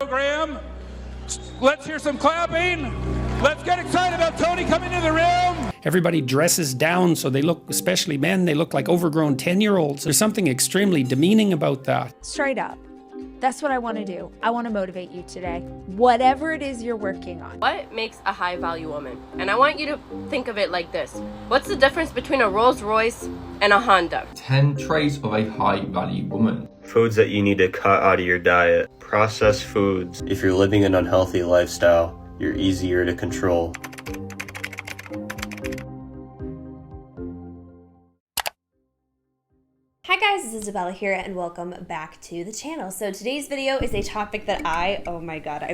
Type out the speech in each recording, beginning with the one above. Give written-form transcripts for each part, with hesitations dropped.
Program. Let's hear some clapping. Let's get excited about Tony coming to the room. Everybody dresses down so they look, especially men, they look like overgrown 10-year-olds. There's something extremely demeaning about that. Straight up. That's what I want to do. I want to motivate you today. Whatever it is you're working on. What makes a high-value woman? And I want you to think of it like this. What's the difference between a Rolls Royce and a Honda? 10 traits of a high-value woman. Foods that you need to cut out of your diet. Processed foods. If you're living an unhealthy lifestyle, you're easier to control. Hi guys, it's Isabella here and welcome back to the channel. So today's video is a topic that I've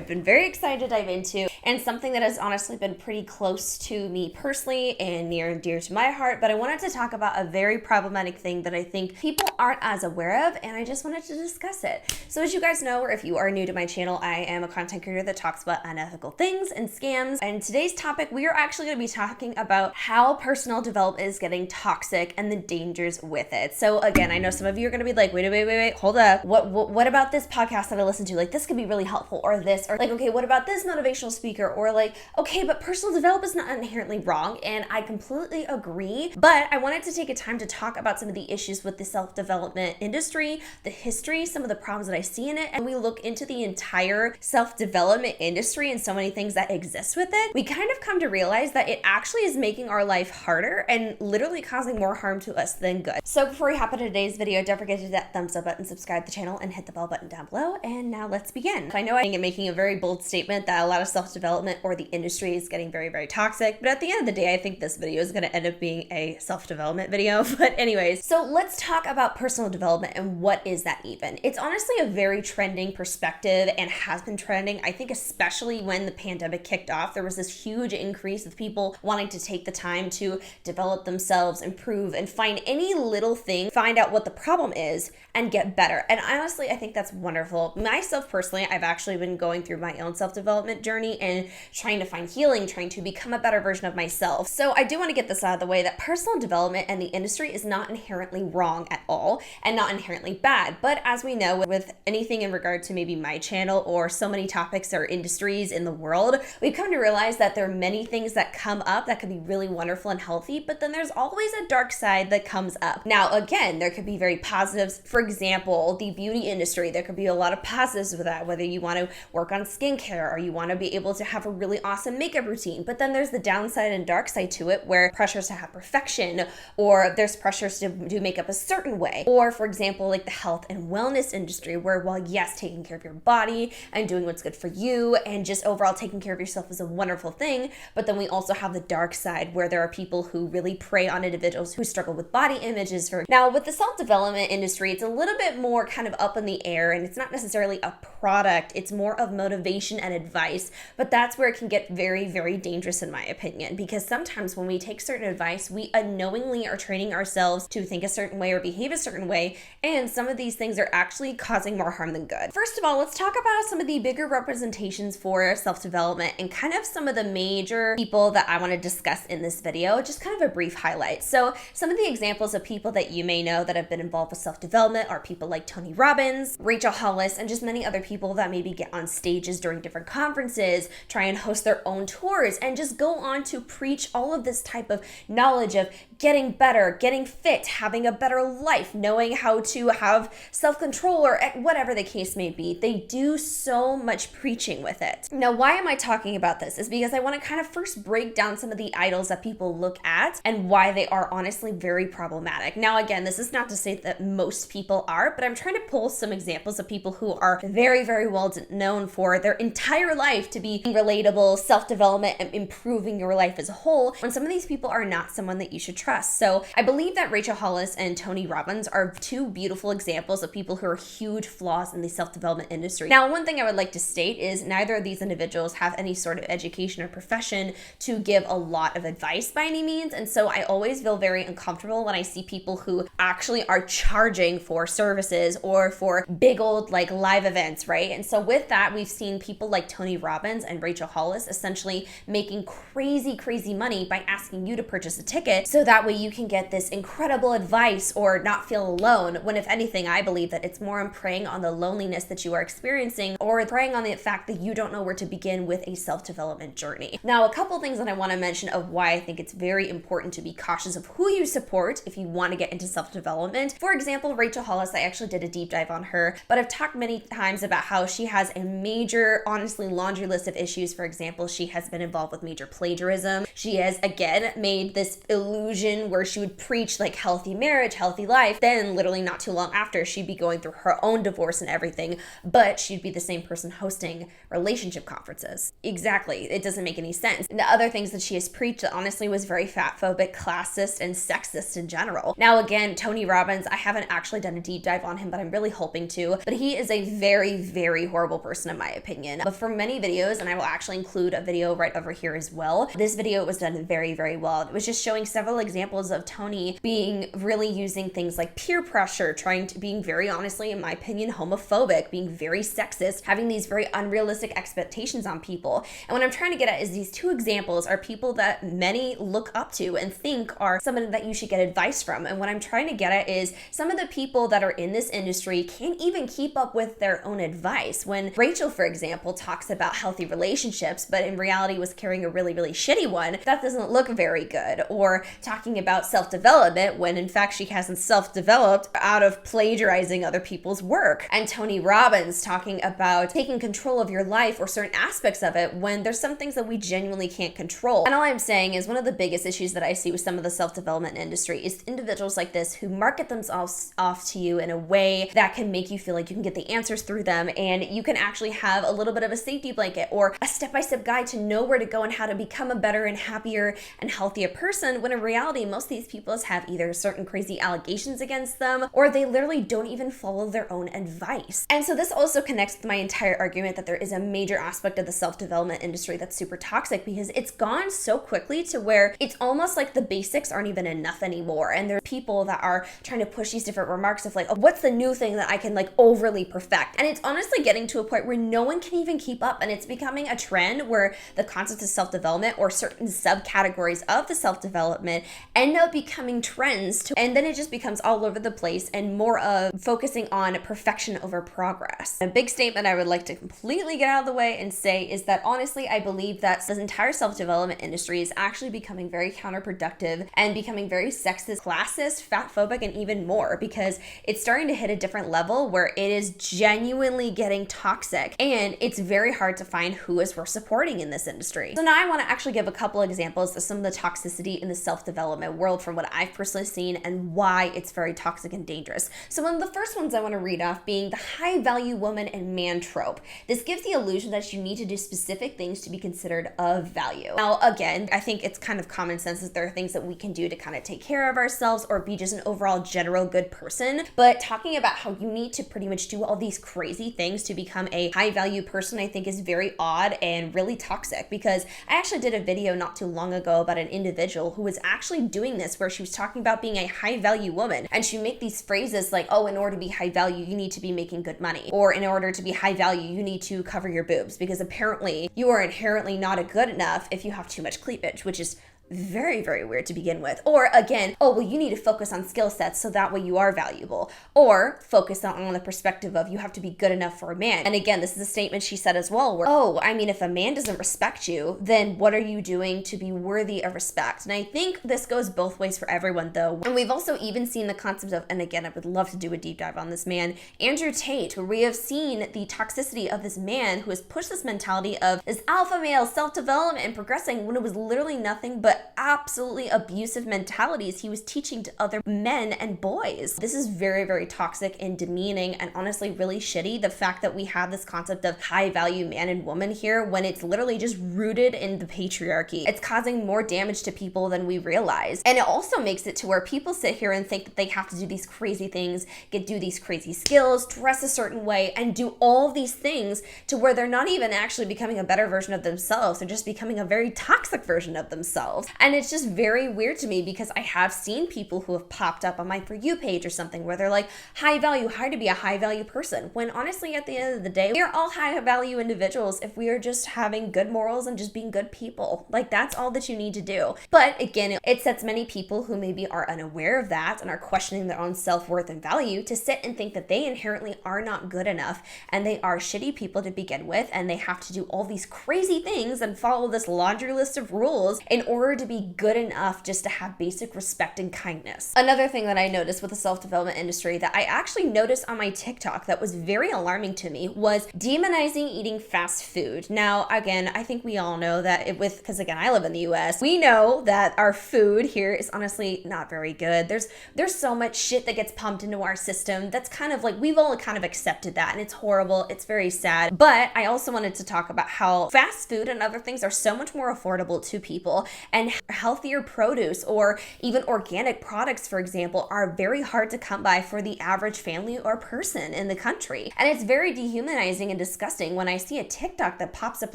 been very excited to dive into, and something that has honestly been pretty close to me personally and near and dear to my heart, but I wanted to talk about a very problematic thing that I think people aren't as aware of, and I just wanted to discuss it. So as you guys know, or if you are new to my channel, I am a content creator that talks about unethical things and scams, and today's topic, we are actually going to be talking about how personal development is getting toxic and the dangers with it. So again, I know some of you are going to be like, wait, hold up. What about this podcast that I listen to? Like, this could be really helpful, or this, or like, okay, what about this motivational speaker? Or like, okay, but personal development is not inherently wrong. And I completely agree. But I wanted to take a time to talk about some of the issues with the self-development industry, the history, some of the problems that I see in it. And we look into the entire self-development industry and so many things that exist with it. We kind of come to realize that it actually is making our life harder and literally causing more harm to us than good. So before we hop into today's video, don't forget to hit that thumbs up button, subscribe to the channel, and hit the bell button down below. And now let's begin. I know I'm making a very bold statement that a lot of self-development or the industry is getting very, very toxic, but at the end of the day, I think this video is going to end up being a self-development video. But anyways, so let's talk about personal development and what is that even? It's honestly a very trending perspective and has been trending. I think especially when the pandemic kicked off, there was this huge increase of people wanting to take the time to develop themselves, improve, and find any little thing, find out what the problem is and get better. And honestly, I think that's wonderful. Myself personally, I've actually been going through my own self-development journey and trying to find healing, trying to become a better version of myself. So I do want to get this out of the way that personal development and the industry is not inherently wrong at all and not inherently bad. But as we know, with anything in regard to maybe my channel or so many topics or industries in the world, we've come to realize that there are many things that come up that could be really wonderful and healthy, but then there's always a dark side that comes up. Now, again, there could be very positives. For example, the beauty industry, there could be a lot of positives with that, whether you want to work on skincare or you want to be able to have a really awesome makeup routine. But then there's the downside and dark side to it, where pressures to have perfection, or there's pressures to do makeup a certain way. Or for example, like the health and wellness industry, where while yes, taking care of your body and doing what's good for you and just overall taking care of yourself is a wonderful thing, but then we also have the dark side where there are people who really prey on individuals who struggle with body images. Now with the self-development industry, it's a little bit more kind of up in the air, and it's not necessarily a product, it's more of motivation and advice. But that's where it can get very, very dangerous in my opinion, because sometimes when we take certain advice, we unknowingly are training ourselves to think a certain way or behave a certain way, and some of these things are actually causing more harm than good. First of all, let's talk about some of the bigger representations for self-development and kind of some of the major people that I want to discuss in this video, just kind of a brief highlight. So some of the examples of people that you may know that have been involved with self-development are people like Tony Robbins, Rachel Hollis, and just many other people that maybe get on stages during different conferences, try and host their own tours, and just go on to preach all of this type of knowledge of getting better, getting fit, having a better life, knowing how to have self-control, or whatever the case may be. They do so much preaching with it. Now, why am I talking about this? Is because I want to kind of first break down some of the idols that people look at and why they are honestly very problematic. Now, again, this is not to say that most people are, but I'm trying to pull some examples of people who are very, very well known for their entire life to be relatable, self-development, and improving your life as a whole, when some of these people are not someone that you should trust. So I believe that Rachel Hollis and Tony Robbins are two beautiful examples of people who are huge flaws in the self-development industry. Now, one thing I would like to state is neither of these individuals have any sort of education or profession to give a lot of advice by any means, and so I always feel very uncomfortable when I see people who actually are charging for services or for big old like live events, right? And so with that, we've seen people like Tony Robbins and Rachel Hollis, essentially making crazy money by asking you to purchase a ticket so that way you can get this incredible advice or not feel alone, when if anything, I believe that it's more on preying on the loneliness that you are experiencing or preying on the fact that you don't know where to begin with a self-development journey. Now, a couple things that I want to mention of why I think it's very important to be cautious of who you support if you want to get into self-development. For example, Rachel Hollis, I actually did a deep dive on her, but I've talked many times about how she has a major, honestly, laundry list of issues. For example, she has been involved with major plagiarism. She has, again, made this illusion where she would preach like healthy marriage, healthy life. Then literally not too long after, she'd be going through her own divorce and everything, but she'd be the same person hosting relationship conferences. Exactly. It doesn't make any sense. And the other things that she has preached that honestly was very fatphobic, classist, and sexist in general. Now, again, Tony Robbins, I haven't actually done a deep dive on him, but I'm really hoping to. But he is a very horrible person in my opinion. But for many videos, and I will actually include a video right over here as well, this video was done very well. It was just showing several examples of Tony being really using things like peer pressure, being very honestly, in my opinion, homophobic, being very sexist, having these very unrealistic expectations on people. And what I'm trying to get at is these two examples are people that many look up to and think are someone that you should get advice from. And what I'm trying to get at is some of the people that are in this industry can't even keep up with their own advice. When Rachel, for example, talks about healthy relationships, but in reality was carrying a really shitty one, that doesn't look very good. Or talking about self-development when in fact she hasn't self-developed out of plagiarizing other people's work. And Tony Robbins talking about taking control of your life or certain aspects of it when there's some things that we genuinely can't control. And all I'm saying is one of the biggest issues that I see with some of the self-development industry is individuals like this who market themselves off to you in a way that can make you feel like you can get the answers through them and you can actually have a little bit of a safety blanket or a step-by-step guide to know where to go and how to become a better and happier and healthier person, when in reality most of these people have either certain crazy allegations against them or they literally don't even follow their own advice. And so this also connects with my entire argument that there is a major aspect of the self-development industry that's super toxic because it's gone so quickly to where it's almost like the basics aren't even enough anymore. And there are people that are trying to push these different remarks of like, oh, what's the new thing that I can like overly perfect? And it's honestly getting to a point where no one can even keep up, and it's becoming a trend where the concept of self-development or certain subcategories of the self-development end up becoming trends and then it just becomes all over the place and more of focusing on perfection over progress. A big statement I would like to completely get out of the way and say is that honestly I believe that this entire self-development industry is actually becoming very counterproductive and becoming very sexist, classist, fatphobic, and even more, because it's starting to hit a different level where it is genuinely getting toxic and it's very hard to find who is worth supporting in this industry. So now I want to actually give a couple examples of some of the toxicity in the self-development world from what I've personally seen and why it's very toxic and dangerous. So one of the first ones I want to read off being the high value woman and man trope. This gives the illusion that you need to do specific things to be considered of value. Now again, I think it's kind of common sense that there are things that we can do to kind of take care of ourselves or be just an overall general good person, but talking about how you need to pretty much do all these crazy things to become a high value person I think is very odd and really toxic, because I actually did a video not too long ago about an individual who was actually doing this where she was talking about being a high value woman and she make these phrases like, oh, in order to be high value you need to be making good money, or in order to be high value you need to cover your boobs because apparently you are inherently not a good enough if you have too much cleavage, which is very weird to begin with. Or again, oh, well, you need to focus on skill sets so that way you are valuable. Or focus on the perspective of you have to be good enough for a man. And again, this is a statement she said as well where, oh, I mean, if a man doesn't respect you, then what are you doing to be worthy of respect? And I think this goes both ways for everyone though. And we've also even seen the concept of, and again, I would love to do a deep dive on this man, Andrew Tate, where we have seen the toxicity of this man who has pushed this mentality of this alpha male self-development and progressing when it was literally nothing but absolutely abusive mentalities he was teaching to other men and boys. This is very toxic and demeaning and honestly really shitty, the fact that we have this concept of high value man and woman here when it's literally just rooted in the patriarchy. It's causing more damage to people than we realize. And it also makes it to where people sit here and think that they have to do these crazy things, do these crazy skills, dress a certain way, and do all of these things to where they're not even actually becoming a better version of themselves. They're just becoming a very toxic version of themselves. themselves. And it's just very weird to me because I have seen people who have popped up on my For You page or something where they're like, high value, how to be a high value person. When honestly, at the end of the day, we are all high value individuals if we are just having good morals and just being good people. Like, that's all that you need to do. But again, it sets many people who maybe are unaware of that and are questioning their own self-worth and value to sit and think that they inherently are not good enough and they are shitty people to begin with, and they have to do all these crazy things and follow this laundry list of rules in order to be good enough just to have basic respect and kindness. Another thing that I noticed with the self-development industry that I actually noticed on my TikTok that was very alarming to me was demonizing eating fast food. Now, again, I think we all know that because again, I live in the US, we know that our food here is honestly not very good. There's so much shit that gets pumped into our system that's kind of like, we've all kind of accepted that, and it's horrible, it's very sad. But I also wanted to talk about how fast food and other things are so much more affordable to people, and healthier produce or even organic products, for example, are very hard to come by for the average family or person in the country. And it's very dehumanizing and disgusting when I see a TikTok that pops up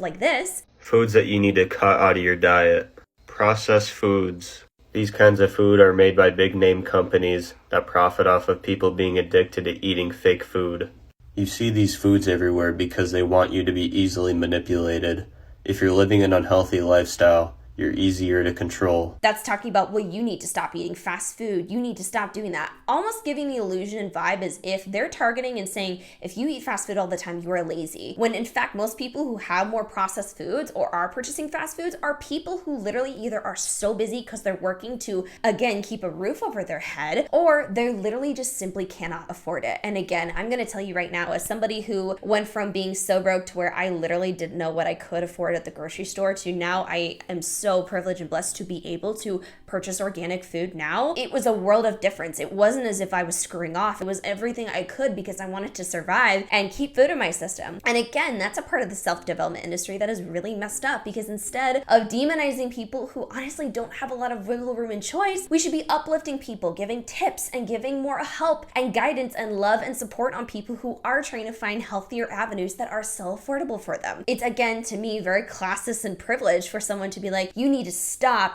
like this. Foods that you need to cut out of your diet. Processed foods. These kinds of food are made by big name companies that profit off of people being addicted to eating fake food. You see these foods everywhere because they want you to be easily manipulated. If you're living an unhealthy lifestyle, you're easier to control. That's talking about, well, you need to stop eating fast food. You need to stop doing that. Almost giving the illusion and vibe as if they're targeting and saying, if you eat fast food all the time, you are lazy. When in fact, most people who have more processed foods or are purchasing fast foods are people who literally either are so busy because they're working to, again, keep a roof over their head, or they literally just simply cannot afford it. And again, I'm going to tell you right now, as somebody who went from being so broke to where I literally didn't know what I could afford at the grocery store to now I am so privileged and blessed to be able to purchase organic food now, it was a world of difference. It wasn't as if I was screwing off. It was everything I could because I wanted to survive and keep food in my system. And again, that's a part of the self-development industry that is really messed up, because instead of demonizing people who honestly don't have a lot of wiggle room and choice, we should be uplifting people, giving tips and giving more help and guidance and love and support on people who are trying to find healthier avenues that are so affordable for them. It's, again, to me, very classist and privileged for someone to be like, you need to stop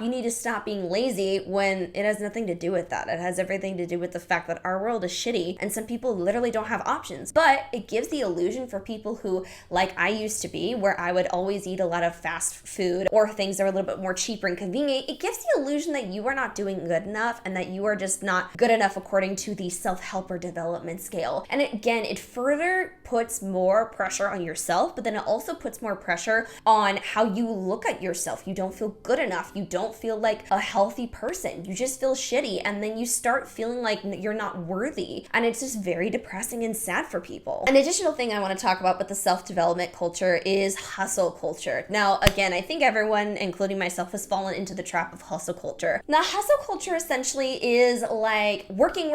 being lazy, when it has nothing to do with that. It has everything to do with the fact that our world is shitty and some people literally don't have options. But it gives the illusion for people who, like I used to be, where I would always eat a lot of fast food or things that are a little bit more cheaper and convenient, it gives the illusion that you are not doing good enough and that you are just not good enough according to the self-help or development scale. And it further puts more pressure on yourself, but then it also puts more pressure on how you look at yourself. You don't feel good enough. You don't feel like a healthy person. You just feel shitty, and then you start feeling like you're not worthy, and it's just very depressing and sad for people. An additional thing I want to talk about with the self-development culture is hustle culture. Now, again, I think everyone, including myself, has fallen into the trap of hustle culture. Now, hustle culture essentially is like working,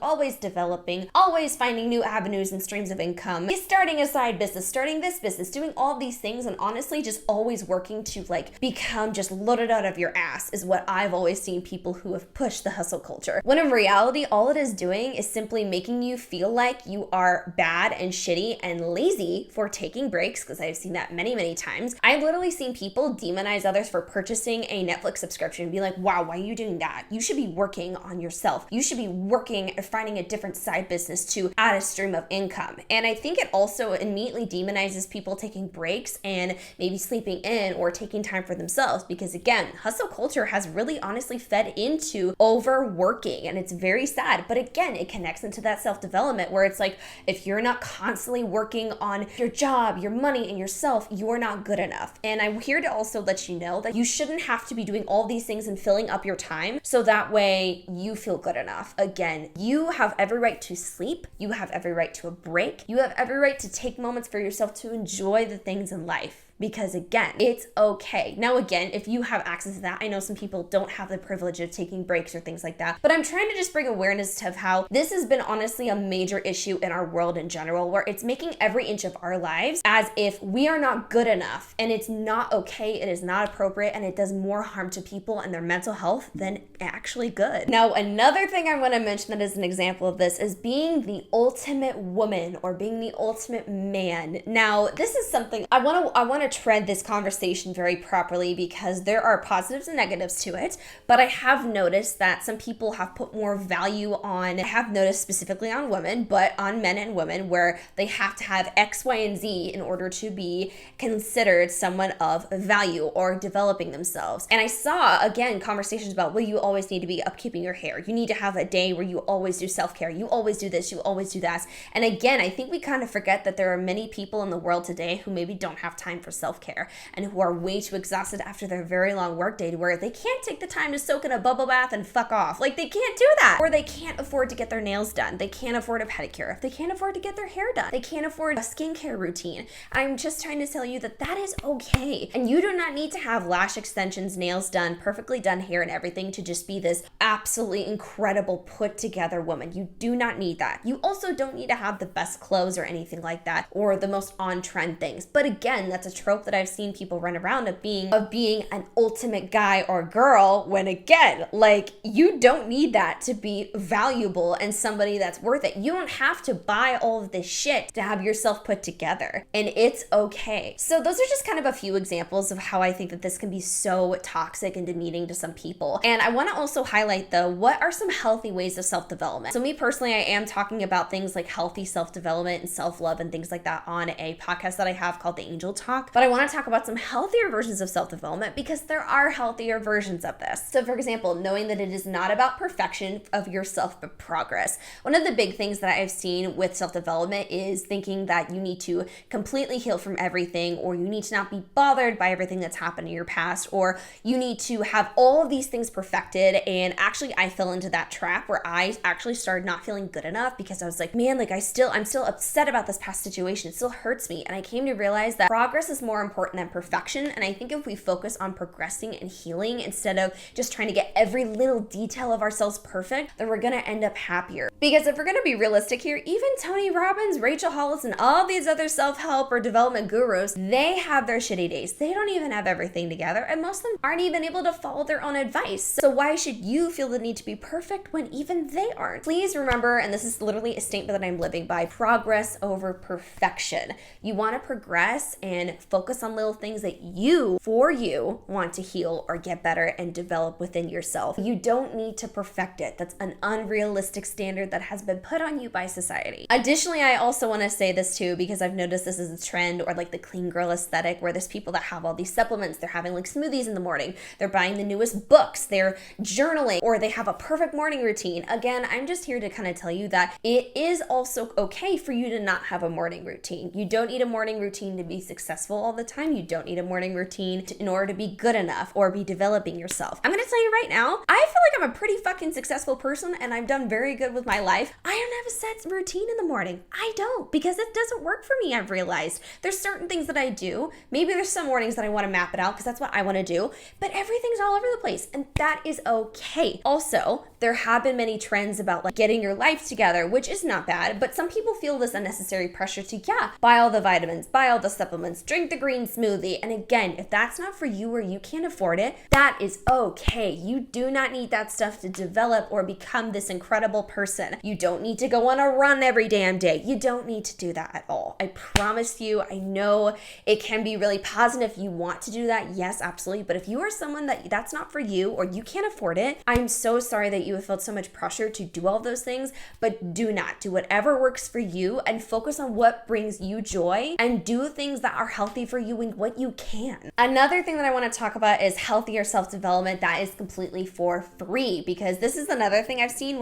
always developing, always finding new avenues and streams of income, starting a side business, starting this business, doing all these things, and honestly just always working to like become just loaded out of your ass is what I've always seen people who have pushed the hustle culture. When in reality, all it is doing is simply making you feel like you are bad and shitty and lazy for taking breaks, because I've seen that many, many times. I've literally seen people demonize others for purchasing a Netflix subscription and be like, wow, why are you doing that? You should be working on yourself. You should be working or finding a different side business to add a stream of income. And I think it also immediately demonizes people taking breaks and maybe sleeping in or taking time for themselves, because again, hustle culture has really honestly fed into overworking, and it's very sad. But again, it connects into that self-development where it's like, if you're not constantly working on your job, your money, and yourself, you're not good enough. And I'm here to also let you know that you shouldn't have to be doing all these things and filling up your time so that way you feel good enough. Again, you have every right to sleep. You have every right to a break. You have every right to take moments for yourself to enjoy the things in life. Because again, it's okay. Now again, if you have access to that, I know some people don't have the privilege of taking breaks or things like that, but I'm trying to just bring awareness to how this has been honestly a major issue in our world in general, where it's making every inch of our lives as if we are not good enough, and it's not okay, it is not appropriate, and it does more harm to people and their mental health than actually good. Now, another thing I want to mention that is an example of this is being the ultimate woman or being the ultimate man. Now, this is something I want to to tread this conversation very properly because there are positives and negatives to it, but I have noticed that some people have put more value on, I have noticed specifically on women, but on men and women, where they have to have X, Y, and Z in order to be considered someone of value or developing themselves. And I saw, again, conversations about, well, you always need to be upkeeping your hair. You need to have a day where you always do self-care. You always do this, you always do that. And again, I think we kind of forget that there are many people in the world today who maybe don't have time for self-care and who are way too exhausted after their very long workday to where they can't take the time to soak in a bubble bath and fuck off. Like, they can't do that. Or they can't afford to get their nails done. They can't afford a pedicure. They can't afford to get their hair done. They can't afford a skincare routine. I'm just trying to tell you that that is okay. And you do not need to have lash extensions, nails done, perfectly done hair and everything to just be this absolutely incredible put together woman. You do not need that. You also don't need to have the best clothes or anything like that, or the most on-trend things. But again, that's a trope that I've seen people run around of being an ultimate guy or girl, when again, like, you don't need that to be valuable and somebody that's worth it. You don't have to buy all of this shit to have yourself put together, and it's okay. So those are just kind of a few examples of how I think that this can be so toxic and demeaning to some people. And I want to also highlight, though, what are some healthy ways of self-development? So me personally, I am talking about things like healthy self-development and self-love and things like that on a podcast that I have called The Angel Talk. But I want to talk about some healthier versions of self-development because there are healthier versions of this. So for example, knowing that it is not about perfection of yourself, but progress. One of the big things that I've seen with self-development is thinking that you need to completely heal from everything, or you need to not be bothered by everything that's happened in your past, or you need to have all of these things perfected. And actually, I fell into that trap where I actually started not feeling good enough because I was like, man, like I'm still upset about this past situation. It still hurts me. And I came to realize that progress is more important than perfection. And I think if we focus on progressing and healing instead of just trying to get every little detail of ourselves perfect, then we're going to end up happier. Because if we're going to be realistic here, even Tony Robbins, Rachel Hollis, and all these other self-help or development gurus, they have their shitty days. They don't even have everything together, and most of them aren't even able to follow their own advice. So why should you feel the need to be perfect when even they aren't? Please remember, and this is literally a statement that I'm living by, progress over perfection. You want to progress and focus on little things that you want to heal or get better and develop within yourself. You don't need to perfect it. That's an unrealistic standard that has been put on you by society. Additionally, I also want to say this too, because I've noticed this is a trend, or like the clean girl aesthetic, where there's people that have all these supplements. They're having like smoothies in the morning. They're buying the newest books. They're journaling, or they have a perfect morning routine. Again, I'm just here to kind of tell you that it is also okay for you to not have a morning routine. You don't need a morning routine to be successful all the time. You don't need a morning routine in order to be good enough or be developing yourself. I'm going to tell you right now, I feel like I'm a pretty fucking successful person and I've done very good with my life. I don't have a set routine in the morning. I don't, because it doesn't work for me. I've realized there's certain things that I do. Maybe there's some mornings that I want to map it out because that's what I want to do, but everything's all over the place, and that is okay. Also, there have been many trends about like getting your life together, which is not bad, but some people feel this unnecessary pressure to, buy all the vitamins, buy all the supplements, drink the green smoothie. And again, if that's not for you or you can't afford it, that is okay. You do not need that stuff to develop or become this incredible person. You don't need to go on a run every damn day. You don't need to do that at all. I promise you, I know it can be really positive if you want to do that. Yes, absolutely. But if you are someone that's not for you or you can't afford it, I'm so sorry that you have felt so much pressure to do all those things, but do not. Do whatever works for you and focus on what brings you joy and do things that are healthy for you and what you can. Another thing that I want to talk about is healthier self-development that is completely for free, because this is another thing I've seen,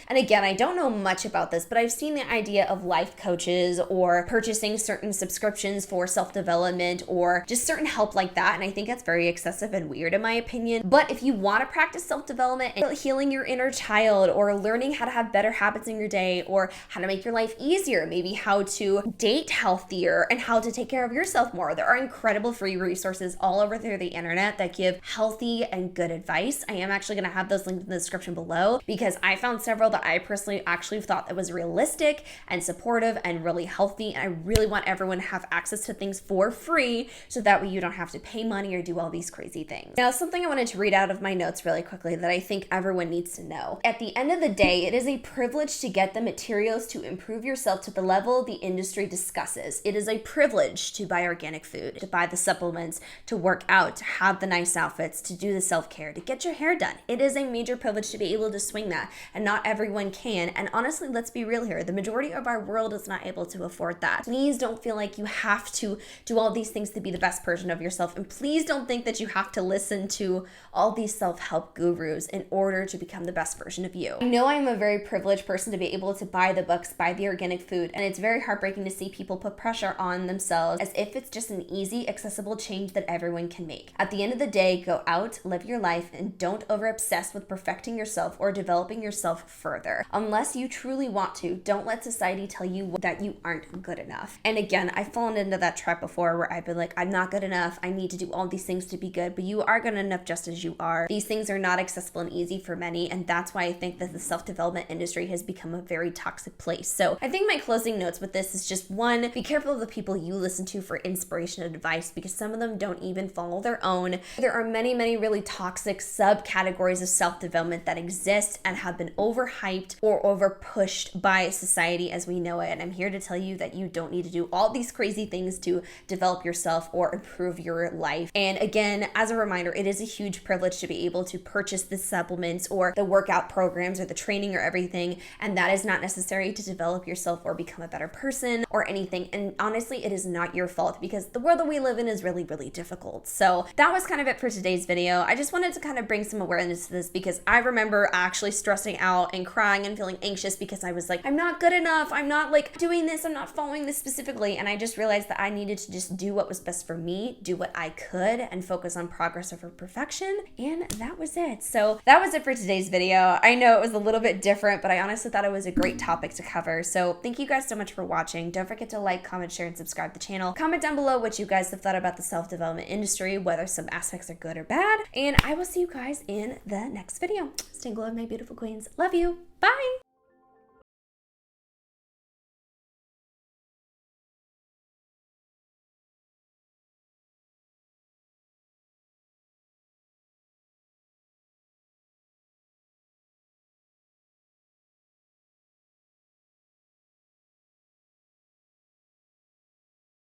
and again, I don't know much about this, but I've seen the idea of life coaches or purchasing certain subscriptions for self-development or just certain help like that. And I think that's very excessive and weird in my opinion. But if you want to practice self-development and healing your inner child, or learning how to have better habits in your day, or how to make your life easier, maybe how to date healthier and how to take care of yourself more, there are incredible free resources all over through the internet that give healthy and good advice. I am actually going to have those linked in the description below, because I found several that I personally actually thought that was realistic and supportive and really healthy. And I really want everyone to have access to things for free, so that way you don't have to pay money or do all these crazy things. Now, something I wanted to read out of my notes really quickly that I think everyone needs to know. At the end of the day, it is a privilege to get the materials to improve yourself to the level the industry discusses. It is a privilege to buy buy organic food, to buy the supplements, to work out, to have the nice outfits, to do the self-care, to get your hair done. It is a major privilege to be able to swing that, and not everyone can. And honestly, let's be real here. The majority of our world is not able to afford that. Please don't feel like you have to do all these things to be the best version of yourself. And please don't think that you have to listen to all these self-help gurus in order to become the best version of you. I know I'm a very privileged person to be able to buy the books, buy the organic food, and it's very heartbreaking to see people put pressure on themselves as if it's just an easy, accessible change that everyone can make. At the end of the day, go out, live your life, and don't over-obsess with perfecting yourself or developing yourself further. Unless you truly want to, don't let society tell you that you aren't good enough. And again, I've fallen into that trap before where I've been like, I'm not good enough, I need to do all these things to be good, but you are good enough just as you are. These things are not accessible and easy for many, and that's why I think that the self-development industry has become a very toxic place. So I think my closing notes with this is just one, be careful of the people you listen to for inspiration and advice, because some of them don't even follow their own. There are many, many really toxic subcategories of self-development that exist and have been overhyped or over pushed by society as we know it. And I'm here to tell you that you don't need to do all these crazy things to develop yourself or improve your life. And again, as a reminder, it is a huge privilege to be able to purchase the supplements or the workout programs or the training or everything. And that is not necessary to develop yourself or become a better person or anything. And honestly, it is not your fault because the world that we live in is really, really difficult. So that was kind of it for today's video. I just wanted to kind of bring some awareness to this because I remember actually stressing out and crying and feeling anxious because I was like, I'm not good enough. I'm not like doing this. I'm not following this specifically. And I just realized that I needed to just do what was best for me, do what I could, and focus on progress over perfection. And that was it. So that was it for today's video. I know it was a little bit different, but I honestly thought it was a great topic to cover. So thank you guys so much for watching. Don't forget to like, comment, share, and subscribe to the channel. Comment down below what you guys have thought about the self-development industry, whether some aspects are good or bad. And I will see you guys in the next video. Stay in glow, my beautiful queens. Love you. Bye.